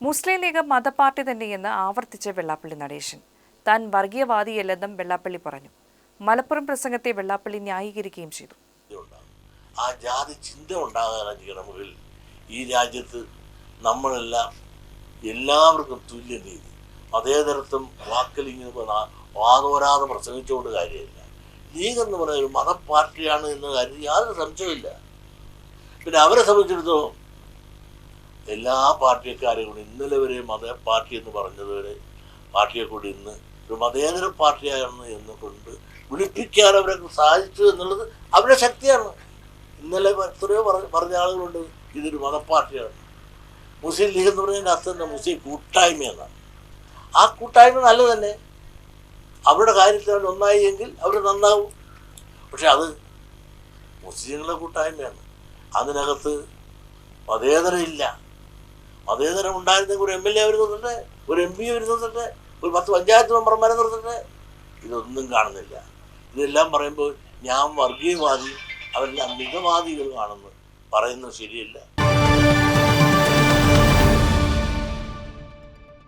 മുസ്ലിം league മതപാർട്ടി തന്നെയെന്ന് ആവർത്തിച്ച് വെള്ളാപ്പള്ളി നടേശൻ. താൻ വർഗീയവാദിയല്ലെന്നും വെള്ളാപ്പള്ളി പറഞ്ഞു. മലപ്പുറം പ്രസംഗത്തെ വെള്ളാപ്പള്ളി ന്യായീകരിക്കുകയും ചെയ്തു. ആ ജാതി ചിന്ത ഉണ്ടാകാനെങ്കിൽ ഈ രാജ്യത്ത് നമ്മളെല്ലാം എല്ലാവർക്കും തുല്യ നീതി, അതേതരത്തും വാക്കലിങ്ങനെ വാതോരാതെ പ്രസംഗിച്ചുകൊണ്ട് കാര്യമില്ല. ലീഗ് എന്ന് പറയുന്ന ഒരു മതപാർട്ടിയാണ് എന്ന കാര്യം യാതൊരു സംശയമില്ല. പിന്നെ അവരെ സംബന്ധിച്ചിടത്തോളം എല്ലാ പാർട്ടിക്കാരെയും കൂടി ഇന്നലെ വരെ മത പാർട്ടി എന്ന് പറഞ്ഞതുവരെ പാർട്ടിയെ കൂടി ഇന്ന് ഒരു മതേതര പാർട്ടിയാണ് എന്ന് കൊണ്ട് വിളിപ്പിക്കാൻ അവർക്ക് സാധിച്ചു എന്നുള്ളത് അവരുടെ ശക്തിയാണ്. ഇന്നലെ എത്രയോ പറഞ്ഞ ആളുകളുണ്ട് ഇതൊരു മതപ്പാർട്ടിയാണ്. മുസ്ലിം ലീഗ് എന്ന് പറഞ്ഞതിൻ്റെ അർത്ഥം എന്താ? മുസ്ലിം കൂട്ടായ്മ എന്നാണ്. ആ കൂട്ടായ്മ നല്ലത് തന്നെ. അവരുടെ കാര്യത്തിൽ അവർ നന്നായി എങ്കിൽ അവർ നന്നാവും. പക്ഷെ അത് മുസ്ലിങ്ങളുടെ കൂട്ടായ്മയാണ്. അതിനകത്ത് മതേതരം ഇല്ല. മതേതരം ഉണ്ടായിരുന്നെങ്കിൽ ഒരു MLA അവർ നിർത്തട്ടെ, ഒരു MP അവർ നിർത്തട്ടെ, ഒരു 10 പഞ്ചായത്ത് മെമ്പർമാരെ നിർത്തട്ടെ. ഇതൊന്നും കാണുന്നില്ല. ഇതെല്ലാം പറയുമ്പോൾ ഞാൻ വർഗീയവാദി, അവരെല്ലാം മിതവാദികളാണെന്ന് പറയുന്നത് ശരിയല്ല.